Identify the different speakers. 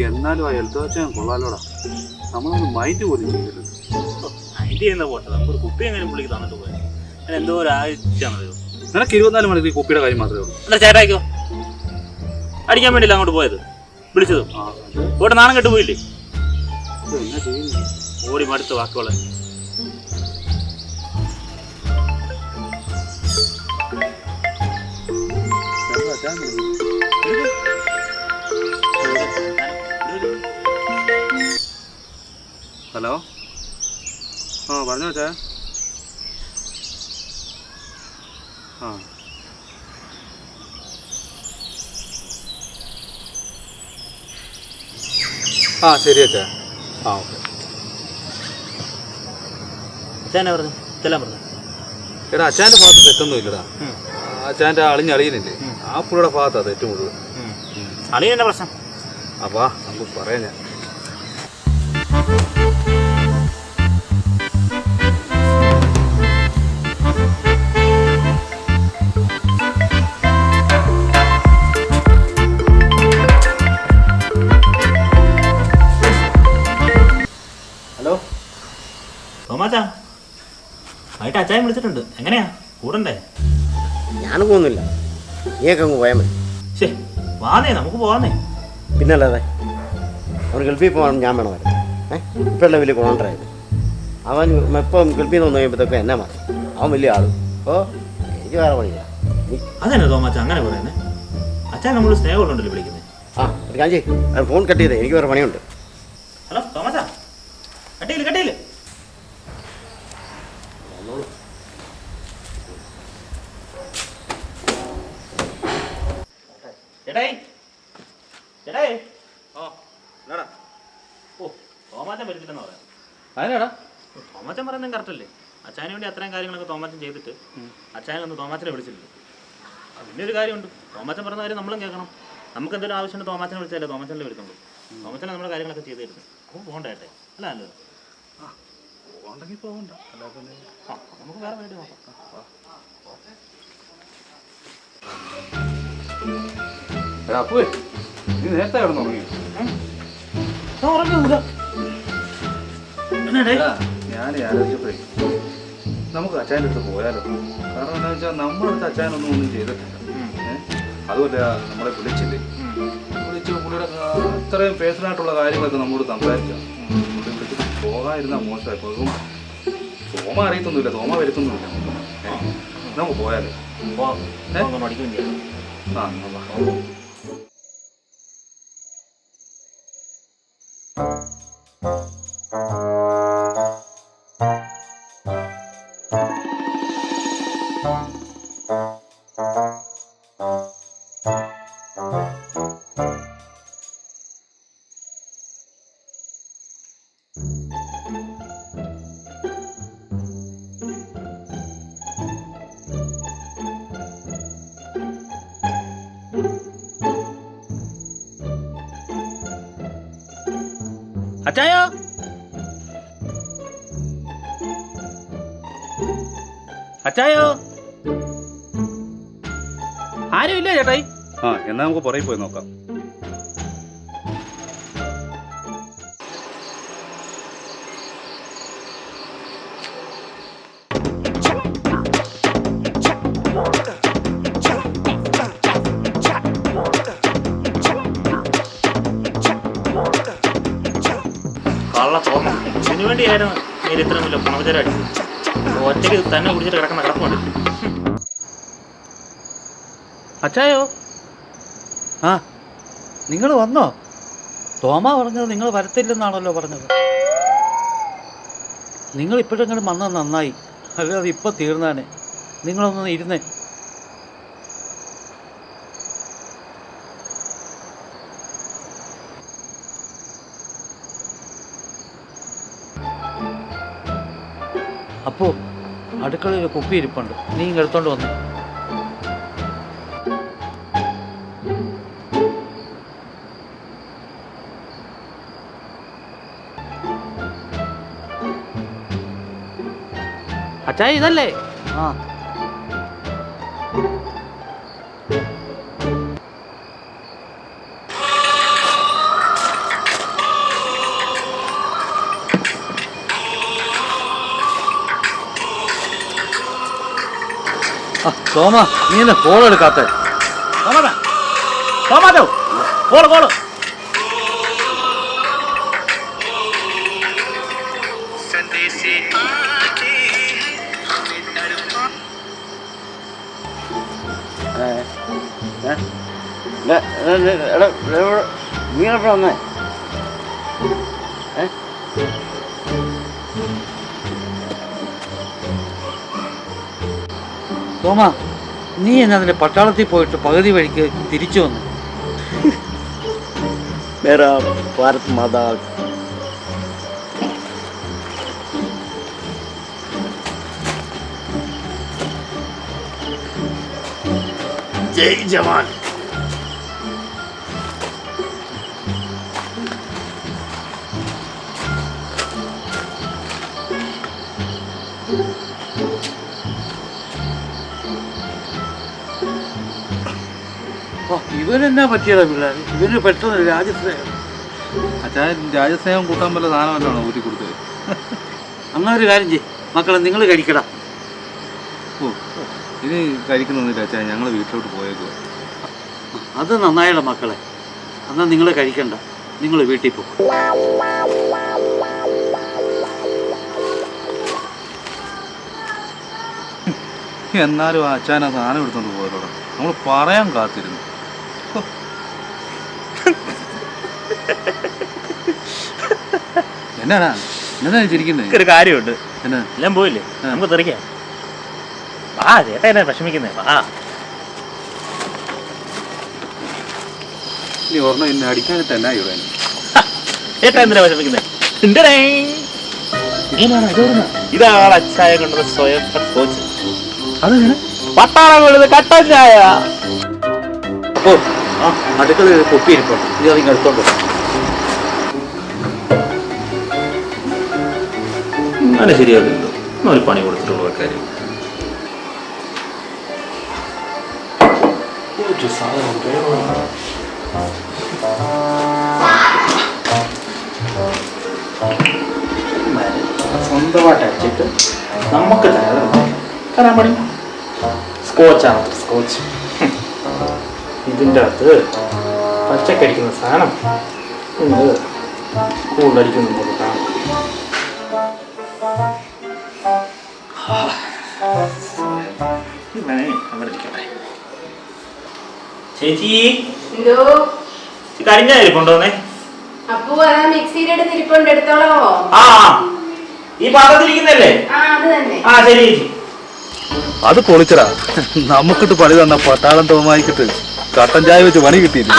Speaker 1: എന്നാലും ആ എൽദോച്ചാൻ കൊള്ളാലോടാ. നമ്മളൊന്ന് മൈൻഡ് പോലും ചെയ്തിട്ടുണ്ട്.
Speaker 2: മൈൻഡ് ചെയ്യുന്ന പോട്ടെ, നമുക്കൊരു കുപ്പി എങ്ങനെ പുള്ളിക്ക് തന്നിട്ട് പോയാൽ ഞാൻ എന്തോ ഒരു ആഴ്ചയാണ്.
Speaker 1: നിനക്ക് 24 മണിക്കൂർ ഈ കുപ്പിയുടെ കാര്യം മാത്രമേ ഉള്ളൂ.
Speaker 2: അല്ല ചേട്ടായിക്കോ അടിക്കാൻ വേണ്ടിയില്ല അങ്ങോട്ട് പോയത്, വിളിച്ചതും ഇവിടെ നാണം കെട്ട് പോയില്ലേ.
Speaker 1: എന്നാ ചെയ്യുന്നു?
Speaker 2: ഓടി മടുത്ത് വാക്കുകളെ.
Speaker 1: ഹലോ, ആ പറഞ്ഞോ ചാ. ആ ശരി അച്ഛാ. ആ ഓക്കെ.
Speaker 2: അച്ഛനെ പറഞ്ഞു ചെല്ലാൻ പറഞ്ഞു.
Speaker 1: എടാ അച്ഛൻ്റെ ഭാഗത്ത് തെറ്റൊന്നും ഇല്ലടാ. അച്ഛൻ്റെ അളിഞ്ഞളിയുന്നില്ലേ, ആ പുള്ളിയുടെ ഭാഗത്താണ് തെറ്റ് മുഴുവൻ.
Speaker 2: അളിയൻ്റെ പ്രശ്നം.
Speaker 1: അപ്പാ നമുക്ക് പറയാം ഞാൻ.
Speaker 2: ഹലോ തോമാച്ചാ, വൈകിട്ട് അച്ചായൻ വിളിച്ചിട്ടുണ്ട്. എങ്ങനെയാ കൂടണ്ടേ?
Speaker 3: ഞാനും പോകുന്നില്ല, നീയൊക്കെ അങ്ങ് പോയാൽ മതി.
Speaker 2: ശേ വാന്നേ, നമുക്ക് പോവാന്നേ.
Speaker 3: പിന്നല്ലാതെ അവൻ ഗൾഫിൽ പോകാൻ ഞാൻ വേണമായിരുന്നു. ഇപ്പോഴല്ല വലിയ കോൺട്രായത്. അവൻ ഇപ്പം ഗൾഫിൽ നിന്ന് കഴിയുമ്പോഴത്തേക്കും എന്നെ മാറി. അവൻ വലിയ ആളും. അപ്പോൾ എനിക്ക് വേറെ പണിയില്ല.
Speaker 2: അതെന്നെ തോമാച്ച അങ്ങനെ പറയുന്നേ? അച്ഛൻ നമ്മൾ സ്നേഹമുണ്ടല്ലോ വിളിക്കുന്നത്.
Speaker 3: ആ ഒരു കാഞ്ചി ഫോൺ കട്ട് ചെയ്തേ, എനിക്ക് വേറെ പണിയുണ്ട്.
Speaker 2: ഹലോ തോമാച്ച, കട്ടിയില്ല കട്ടിയില്ല. ചേട്ടായി ചേട്ടായി. ഓ തോമാച്ചൻ വരുന്നില്ലെന്ന് പറയാം.
Speaker 1: അതിനാടാ
Speaker 2: തോമാച്ചൻ പറയുന്നത് കറക്റ്റ് അല്ലേ? അച്ഛന് വേണ്ടി അത്രയും കാര്യങ്ങളൊക്കെ തോമാച്ചൻ ചെയ്തിട്ട് അച്ഛനൊന്ന് തോമാച്ചനെ വിളിച്ചില്ല. പിന്നെ ഒരു കാര്യമുണ്ട്, തോമാച്ചൻ പറഞ്ഞ കാര്യം നമ്മളും കേൾക്കണം. നമുക്ക് എന്തെങ്കിലും ആവശ്യമുണ്ട് തോമാച്ചനെ വിളിച്ചാലേ തോമാച്ചനെ വിളിക്കുള്ളൂ. തോമാച്ചനെ നമ്മുടെ കാര്യങ്ങളൊക്കെ ചെയ്ത് തരുന്നു. അപ്പോൾ പോകണ്ട ചേട്ടേ, അല്ല നല്ലത്.
Speaker 1: പോകണ്ടെങ്കിൽ പോകണ്ട.
Speaker 2: ആ നമുക്ക് വേറെ വേണ്ടി നോക്കാം.
Speaker 1: അപ്പുവേ, നീ നേരത്തെ കിടന്നു തുടങ്ങി. ഞാൻ ആലോചിച്ചപ്പോഴേ നമുക്ക് അച്ചായൻ്റെ അടുത്ത് പോയാലോ. കാരണം എന്താ വെച്ചാൽ നമ്മളടുത്ത് അച്ചായനൊന്നും ചെയ്തിട്ടില്ല. അതുമല്ല നമ്മളെ വിളിച്ചില്ലേ, വിളിച്ച് പുള്ളിയുടെ ഇത്രയും പേഴ്സണായിട്ടുള്ള കാര്യങ്ങളൊക്കെ നമ്മോട് സംസാരിച്ചാൽ പുള്ളി വിളിച്ചിട്ട് പോകാതിരുന്നാൽ മോശമായി പോകും. തോമ അറിയത്തൊന്നുമില്ല, തോമ വരുത്തൊന്നുമില്ല. നമുക്ക് പോയാലോ? ആ
Speaker 2: അച്ചായോ അച്ചായോ, ആരും ഇല്ല ചേട്ടായി.
Speaker 1: ആ എന്നാ നമുക്ക് പുറകെ പോയി നോക്കാം.
Speaker 2: കള്ള തോമ, ഇതിനു വേണ്ടിയായിരുന്നു നീ ഇത്രയും വലിയ പണവചരം അടിച്ചത്. ഒറ്റയ്ക്ക് തന്നെ കുടിച്ചിട്ട് കിടക്കുന്ന കിടപ്പുണ്ട്.
Speaker 4: അച്ചായോ, ആ നിങ്ങൾ വന്നോ? തോമ പറഞ്ഞത് നിങ്ങൾ വരത്തില്ലെന്നാണല്ലോ പറഞ്ഞത്. നിങ്ങൾ ഇപ്പോഴെങ്കിലും വന്നത് നന്നായി, അല്ലാതെ ഇപ്പം തീർന്നാനെ. നിങ്ങളൊന്ന് ഇരുന്നേ. അപ്പോൾ അടുക്കളയിൽ കുപ്പി ഇരിപ്പുണ്ട്, നീ എടുത്തോണ്ട് വന്നു. അച്ചായ ഇതല്ലേ? ആ തോമ നീ എന്നെ ഫോൺ എടുക്കാത്ത
Speaker 2: ടോമാറ്റോ കോള്
Speaker 3: നീ എവിടെ വന്നേ?
Speaker 4: തോമ നീ എന്നെ അതിന്റെ പട്ടാളത്തിൽ പോയിട്ട് പകുതി വഴിക്ക് തിരിച്ചു വന്നു.
Speaker 3: മേരാ ഭാരത് മാതാ ജയ് ജവാൻ.
Speaker 4: ഇവനെന്നാ പറ്റിയതാ പിള്ളേർ? ഇവന് പെട്ടെന്ന് രാജ്യസ്നേഹം.
Speaker 1: അച്ചായൻ രാജസ്നേഹം കൂട്ടാൻ പല സാധനമല്ലാണോ ഊറ്റി കൊടുത്തത്?
Speaker 4: എന്നാ ഒരു കാര്യം ചെയ്യ് മക്കളെ, നിങ്ങൾ കഴിക്കടാ.
Speaker 1: ഓ ഇനി കഴിക്കുന്നൊന്നുമില്ല അച്ചായൻ, ഞങ്ങൾ വീട്ടിലോട്ട് പോയേക്കുക.
Speaker 4: അത് നന്നായുള്ള മക്കളെ. എന്നാൽ നിങ്ങൾ കഴിക്കണ്ട, നിങ്ങൾ വീട്ടിൽ പോകും.
Speaker 1: എന്നാലും ആ അച്ചായൻ ആ സാധനം എടുത്തോണ്ട് പോയതോടെ നമ്മൾ പറയാൻ കാത്തിരുന്നു. എന്നാടാ എന്നാ ചിരിക്കുന്നത്?
Speaker 2: ഒരു കാര്യമുണ്ട്.
Speaker 1: എന്നാ
Speaker 2: എല്ലാം പോയില്ലേ, നമുക്ക് തെറിക്കാം. ആ ചേട്ടാ എന്നാ വിഷമിക്കുന്നേ? ആ
Speaker 1: നീ ഓർമ്മ എന്നെ അടിക്കാനിട്ട് എന്നാ ഇവിടെ
Speaker 2: ചേട്ടാ എന്തിനാ വിഷമിക്കുന്നേ? ഇതാണ് അച്ചായ കൊണ്ടത് സ്വയം കോച്ച്.
Speaker 1: അതെങ്ങനെ?
Speaker 2: പട്ടാളം കൊണ്ടത് കട്ടൻ ചായ.
Speaker 4: അപ്പോൾ ആ അടുക്കളയിൽ പൊട്ടിയിരിപ്പുണ്ട്, ഇത് അതിങ്ങ് എടുത്തോണ്ട് പോ.
Speaker 2: അങ്ങനെ ശരിയാകില്ലോ, ഒരു പണി കൊടുത്തിട്ടുള്ള കാര്യം. സ്വന്തമായിട്ട് അടിച്ചിട്ട് നമുക്ക് തരാൻ പണി. സ്കോച്ചാണ് സ്കോച്ച്. ഇതിൻ്റെ അകത്ത് പച്ചക്കടിക്കുന്ന സാധനം കൂടുതലടിക്കുന്നുണ്ട് കാണാം. ചേച്ചി കരിഞ്ഞ കൊണ്ടുവന്നേ.
Speaker 5: അപ്പു അതാ മിക്സിയിലിട്ട് തിരിപ്പുണ്ട്, എടുത്തോളാവോ?
Speaker 2: ആ ഈ പാത്രത്തിരിക്കുന്നല്ലേ?
Speaker 5: അത് തന്നെ.
Speaker 2: ആ ശരി ചേച്ചി.
Speaker 1: അത് പൊളിച്ചടാ. നമുക്കിട്ട് പണി തന്ന പട്ടാളം തോമായിക്കിട്ട് കട്ടൻ ചായ വെച്ച് പണി കിട്ടിയില്ല.